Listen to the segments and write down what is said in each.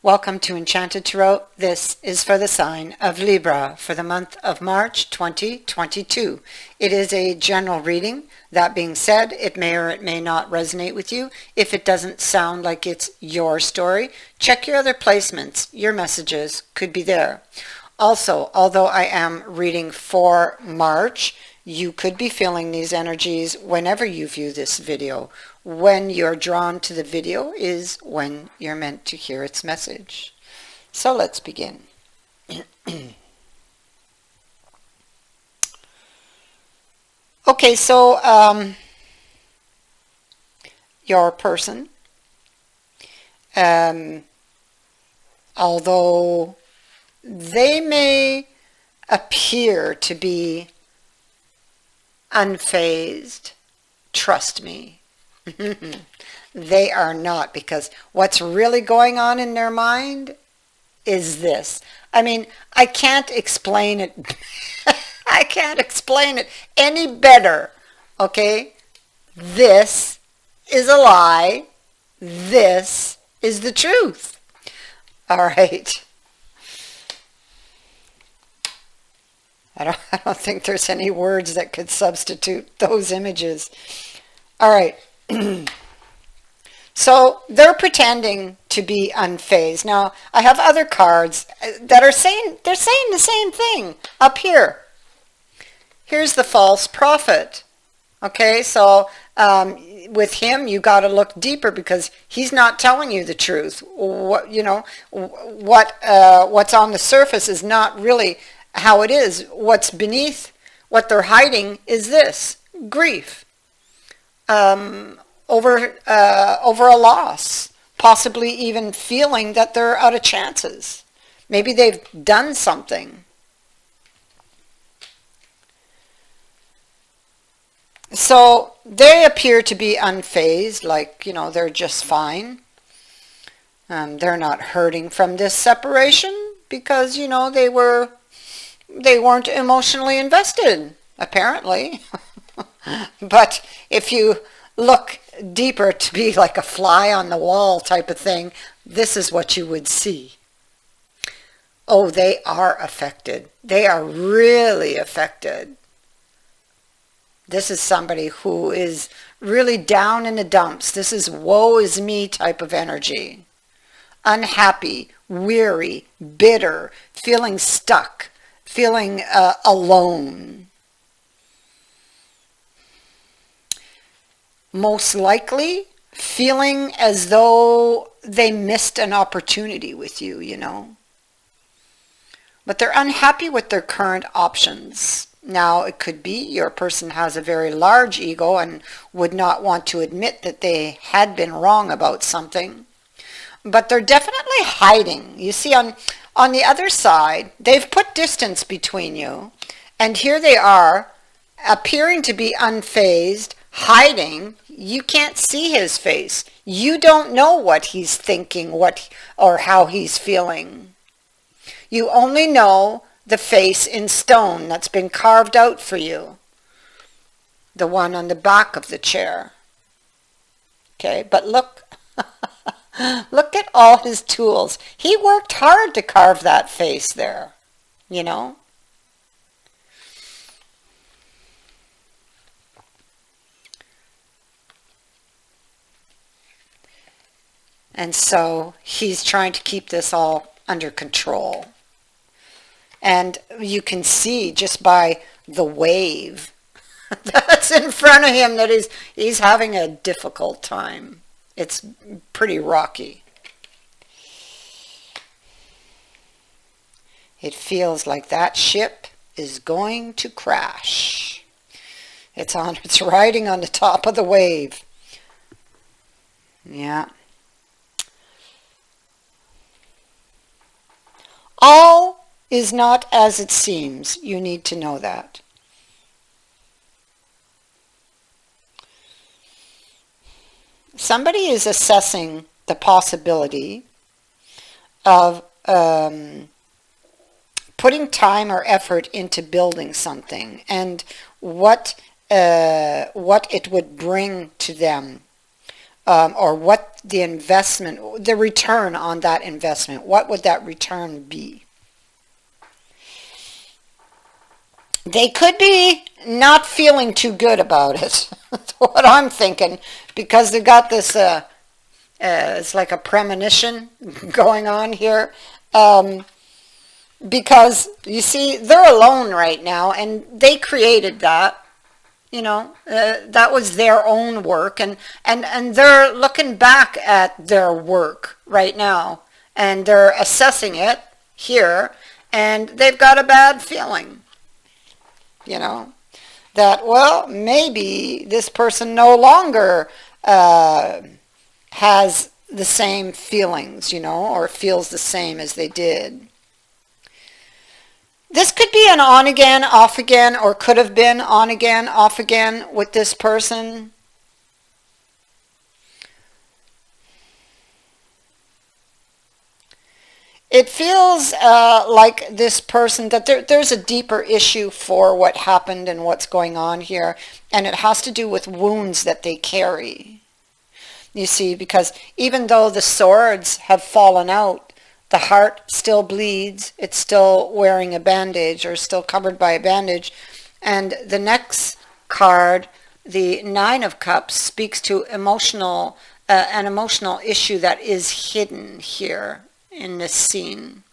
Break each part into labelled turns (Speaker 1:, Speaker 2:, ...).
Speaker 1: Welcome to Enchanted Tarot. This is for the sign of Libra for the month of March 2022. It is a general reading. That being said, it may or it may not resonate with you. If it doesn't sound like it's your story, check your other placements. Your messages could be there. Also, although I am reading for March, you could be feeling these energies whenever you view this video. When you're drawn to the video is when you're meant to hear its message. So let's begin. Okay, so your person, although they may appear to be unfazed, trust me, they are not, because what's really going on in their mind is this. I mean, I can't explain it. I can't explain it any better. Okay? This is a lie. This is the truth. All right. I don't think there's any words that could substitute those images. All right. So they're pretending to be unfazed. Now, I have other cards that are saying the same thing up here. Here's the false prophet. Okay, so with him, you got to look deeper because he's not telling you the truth. What's on the surface is not really how it is. What's beneath, what they're hiding is this: grief. Over a loss, possibly even feeling that they're out of chances. Maybe they've done something. So they appear to be unfazed, like, they're just fine. They're not hurting from this separation because, they weren't emotionally invested, apparently. But if you look deeper, to be like a fly on the wall type of thing, this is what you would see. Oh, they are affected. They are really affected. This is somebody who is really down in the dumps. This is woe is me type of energy. Unhappy, weary, bitter, feeling stuck, feeling alone. Most likely feeling as though they missed an opportunity with you, But they're unhappy with their current options. Now, it could be your person has a very large ego and would not want to admit that they had been wrong about something. But they're definitely hiding. You see, on the other side, they've put distance between you. And here they are, appearing to be unfazed, hiding. You can't see his face. You don't know what he's thinking, or how he's feeling. You only know the face in stone that's been carved out for you. The one on the back of the chair. Okay, but look. Look at all his tools. He worked hard to carve that face there, And so he's trying to keep this all under control. And you can see just by the wave that's in front of him that he's having a difficult time. It's pretty rocky. It feels like that ship is going to crash. It's riding on the top of the wave. Yeah. All is not as it seems. You need to know that. Somebody is assessing the possibility of putting time or effort into building something and what it would bring to them. or what the investment, the return on that investment, what would that return be? They could be not feeling too good about it. That's what I'm thinking, because they've got this, it's like a premonition going on here. Because, you see, they're alone right now, and they created that. That was their own work, and they're looking back at their work right now, and they're assessing it here, and they've got a bad feeling, that, well, maybe this person no longer has the same feelings, or feels the same as they did. This could be an on again, off again, or could have been on again, off again with this person. It feels like this person, that there's a deeper issue for what happened and what's going on here, and it has to do with wounds that they carry. You see, because even though the swords have fallen out, the heart still bleeds. It's still wearing a bandage, or still covered by a bandage. And the next card, the Nine of Cups, speaks to an emotional issue that is hidden here in this scene.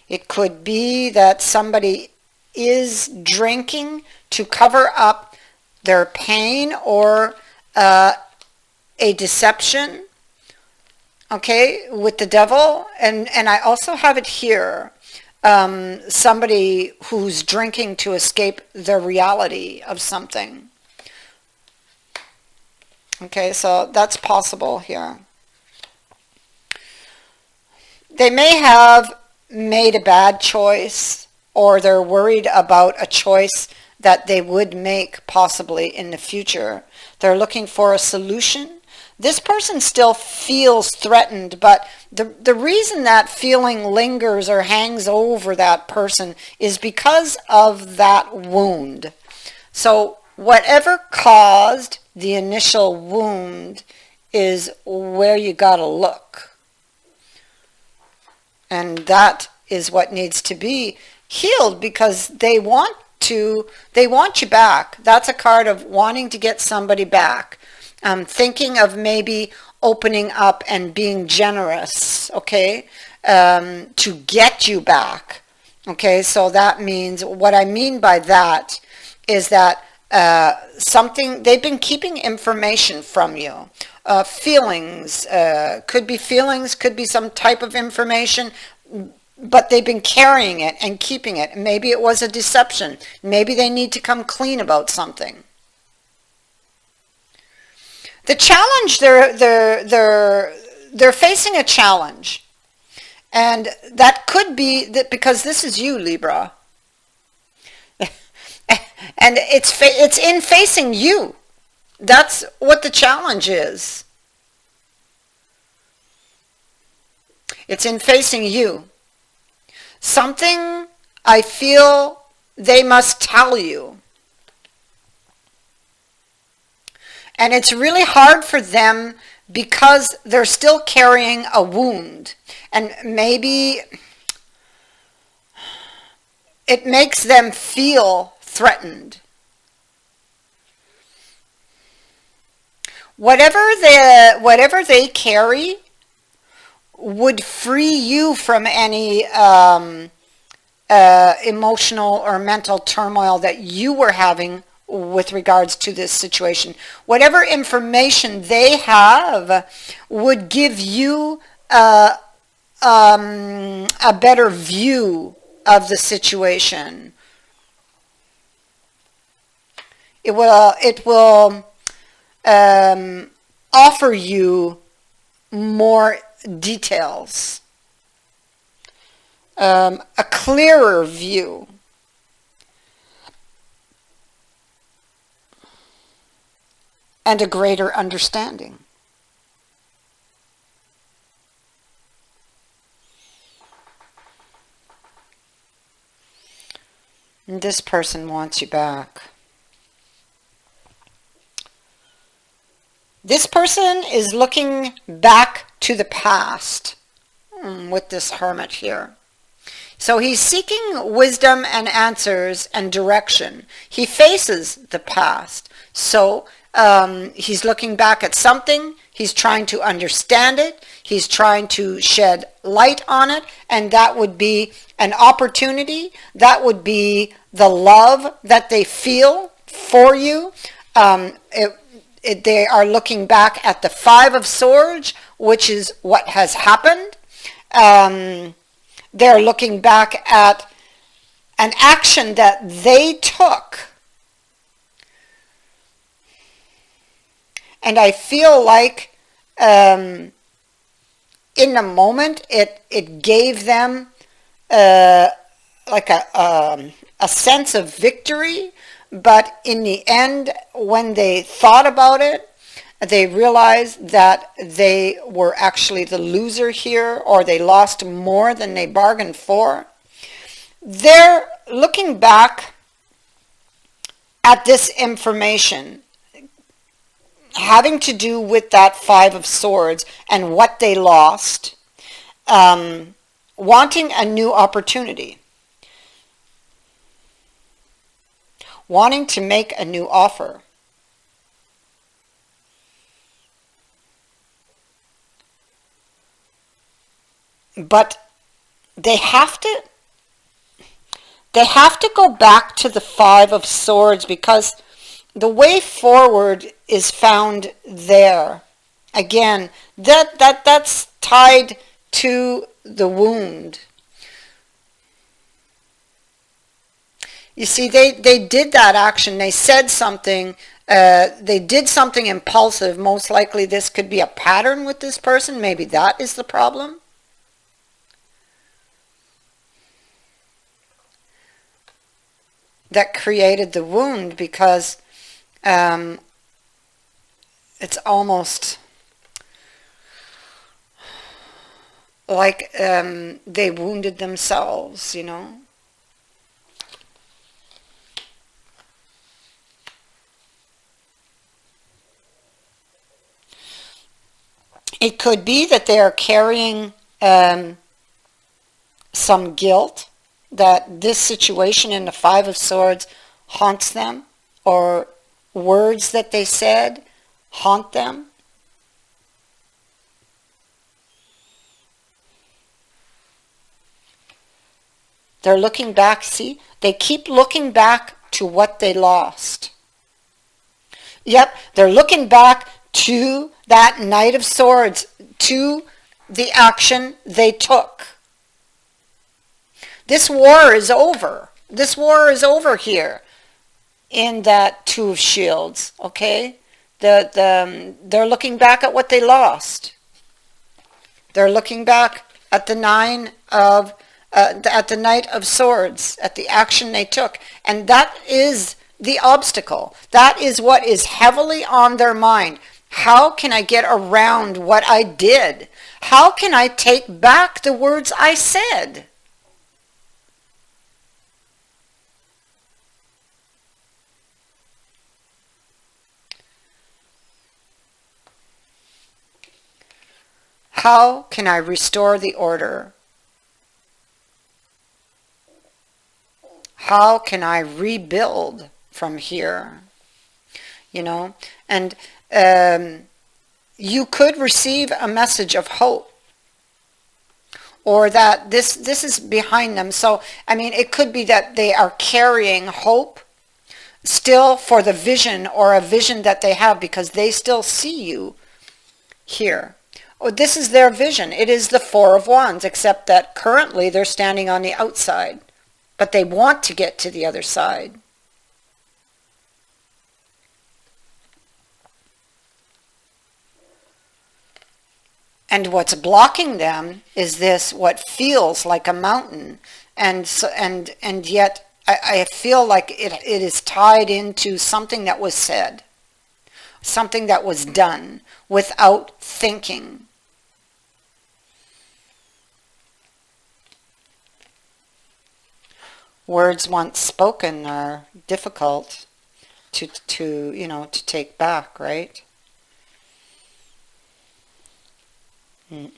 Speaker 1: It could be that somebody is drinking to cover up their pain, or a deception, okay, with the devil. And I also have it here, somebody who's drinking to escape the reality of something. Okay, so that's possible here. They may have made a bad choice, or they're worried about a choice that they would make possibly in the future. They're looking for a solution. This person still feels threatened, but the reason that feeling lingers or hangs over that person is because of that wound. So whatever caused the initial wound is where you gotta look. And that is what needs to be healed, because they want you back. That's a card of wanting to get somebody back. Thinking of maybe opening up and being generous, okay, to get you back. Okay, so that means, what I mean by that is that they've been keeping information from you. Feelings, could be some type of information, but they've been carrying it and keeping it. Maybe it was a deception. Maybe they need to come clean about something. The challenge, they're facing a challenge, and that could be that because this is you, Libra, and it's in facing you. That's what the challenge is. It's in facing you. Something I feel they must tell you. And it's really hard for them because they're still carrying a wound. And maybe it makes them feel threatened. Whatever they carry would free you from any emotional or mental turmoil that you were having with regards to this situation. Whatever information they have would give you a better view of the situation. It will offer you more details, a clearer view. And a greater understanding. And this person wants you back. This person is looking back to the past with this hermit here. So he's seeking wisdom and answers and direction. He faces the past. So he's looking back at something. He's trying to understand it. He's trying to shed light on it. And that would be an opportunity. That would be the love that they feel for you. They are looking back at the Five of Swords, which is what has happened. They're looking back at an action that they took. And I feel like in the moment it gave them like a sense of victory. But in the end, when they thought about it, they realized that they were actually the loser here, or they lost more than they bargained for. They're looking back at this information having to do with that Five of Swords and what they lost, wanting a new opportunity, wanting to make a new offer. But they have to go back to the Five of Swords, because the way forward is found there. Again, that's tied to the wound. You see, they did that action. They said something. They did something impulsive. Most likely this could be a pattern with this person. Maybe that is the problem. That created the wound, because it's almost like they wounded themselves, you know. It could be that they are carrying some guilt, that this situation in the Five of Swords haunts them, or words that they said haunt them. They're looking back, see? They keep looking back to what they lost. Yep, they're looking back to that Knight of Swords, to the action they took. This war is over. This war is over here in that Two of Shields, okay? They're looking back at what they lost. They're looking back at the at the Knight of Swords, at the action they took. And that is the obstacle. That is what is heavily on their mind. How can I get around what I did? How can I take back the words I said? How can I restore the order? How can I rebuild from here? You know, and you could receive a message of hope, or that this is behind them. So, I mean, it could be that they are carrying hope still for the vision, or a vision that they have, because they still see you here. Oh, this is their vision. It is the Four of Wands, except that currently they're standing on the outside, but they want to get to the other side. And what's blocking them is this, what feels like a mountain, and so, and yet I feel like it is tied into something that was said, something that was done without thinking. Words once spoken are difficult to take back, right? Mm.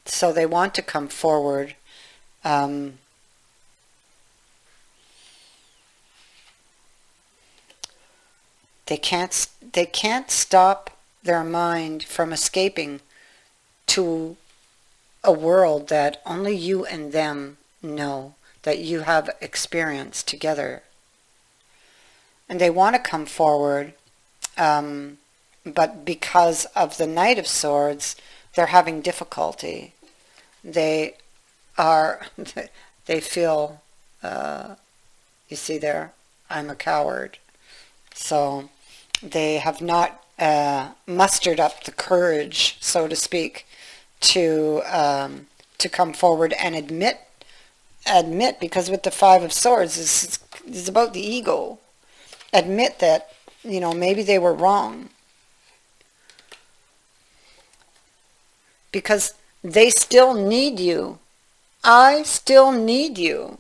Speaker 1: So they want to come forward. Um, they can't stop their mind from escaping to a world that only you and them know, that you have experienced together. And they want to come forward, but because of the Knight of Swords, they're having difficulty. They are, they feel, you see there, I'm a coward. So they have not mustered up the courage, so to speak, to come forward and admit, because with the Five of Swords, it's about the ego. Admit that, maybe they were wrong. Because they still need you. I still need you.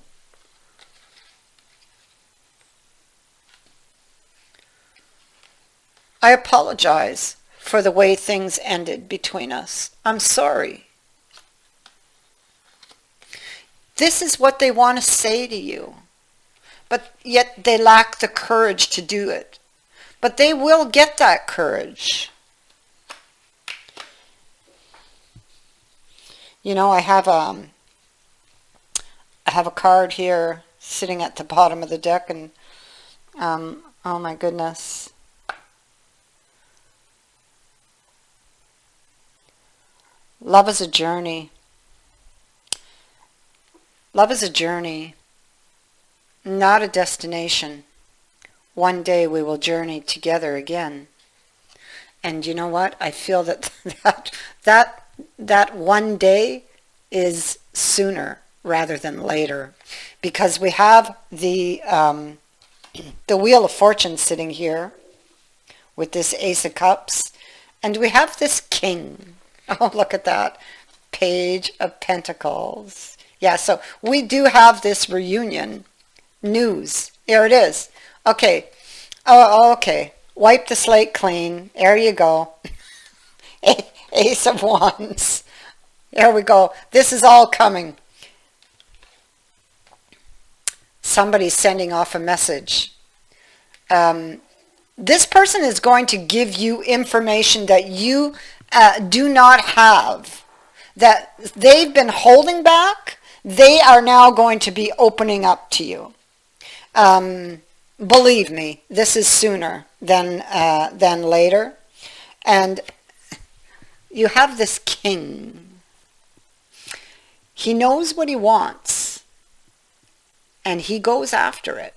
Speaker 1: I apologize for the way things ended between us. I'm sorry. This is what they want to say to you. But yet they lack the courage to do it. But they will get that courage. I have a card here sitting at the bottom of the deck, and oh my goodness. Love is a journey. Love is a journey, not a destination. One day we will journey together again. And you know what? I feel that one day is sooner rather than later, because we have the Wheel of Fortune sitting here with this Ace of Cups, and we have this King. Oh, look at that. Page of Pentacles. Yeah, so we do have this reunion news. There it is. Okay. Oh, okay. Wipe the slate clean. There you go. Ace of Wands. There we go. This is all coming. Somebody's sending off a message. This person is going to give you information that you do not have, that they've been holding back. They are now going to be opening up to you. Believe me, this is sooner than later. And you have this King. He knows what he wants, and he goes after it.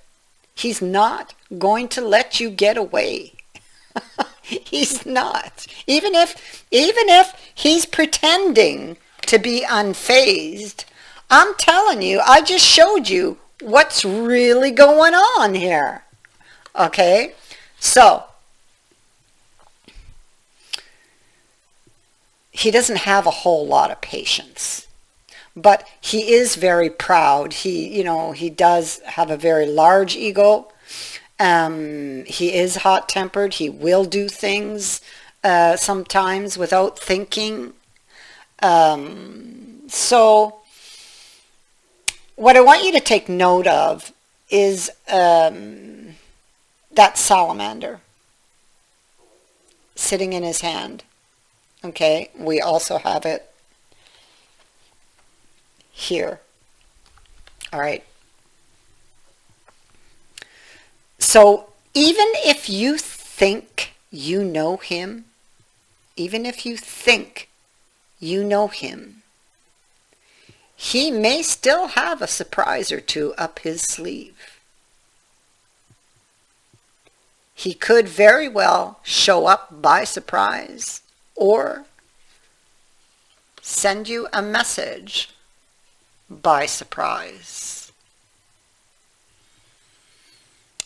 Speaker 1: He's not going to let you get away. He's not. Even if he's pretending to be unfazed, I'm telling you, I just showed you what's really going on here. Okay? So, he doesn't have a whole lot of patience, but he is very proud. He does have a very large ego. He is hot-tempered. He will do things sometimes without thinking. So what I want you to take note of is that salamander sitting in his hand. Okay, we also have it here. All right. So even if you think you know him, even if you think you know him, he may still have a surprise or two up his sleeve. He could very well show up by surprise or send you a message by surprise.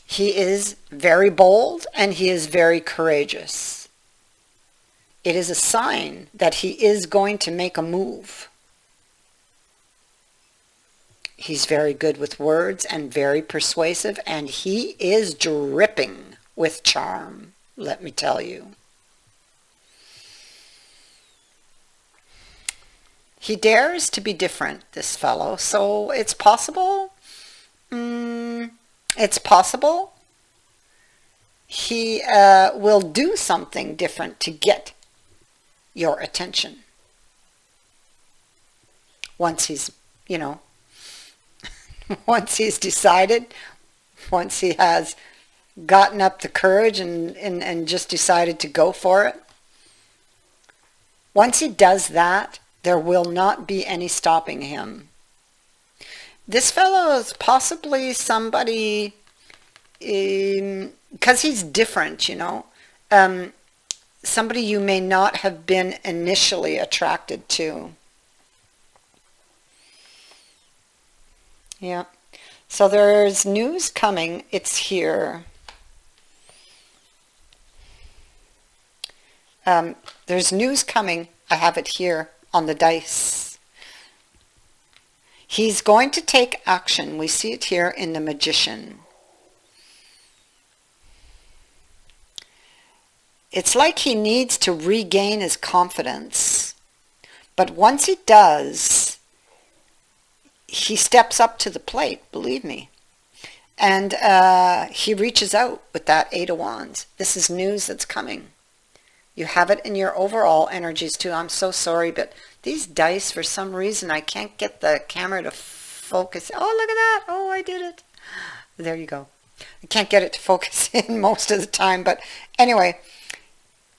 Speaker 1: He is very bold and he is very courageous. It is a sign that he is going to make a move. He's very good with words and very persuasive, and he is dripping with charm, let me tell you. He dares to be different, this fellow, so it's possible. It's possible he will do something different to get your attention. Once he's, once he's decided, once he has gotten up the courage and just decided to go for it. Once he does that, there will not be any stopping him. This fellow is possibly somebody, because he's different, somebody you may not have been initially attracted to. Yeah. So there's news coming. It's here. There's news coming. I have it here on the dice. He's going to take action. We see it here in the Magician. It's like he needs to regain his confidence. But once he does, he steps up to the plate, believe me. And he reaches out with that Eight of Wands. This is news that's coming. You have it in your overall energies too. I'm so sorry, but these dice, for some reason, I can't get the camera to focus. Oh, look at that. Oh, I did it. There you go. I can't get it to focus in most of the time. But anyway,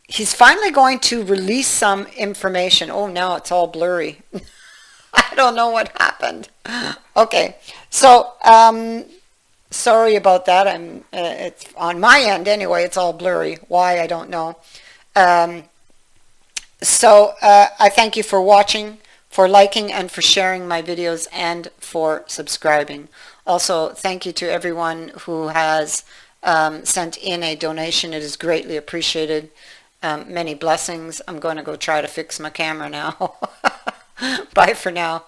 Speaker 1: he's finally going to release some information. Oh, now it's all blurry. I don't know what happened. Okay, so sorry about that. It's on my end anyway. It's all blurry. Why, I don't know. So I thank you for watching, for liking, and for sharing my videos, and for subscribing. Also, thank you to everyone who has sent in a donation. It is greatly appreciated. Many blessings. I'm going to go try to fix my camera now. Bye for now.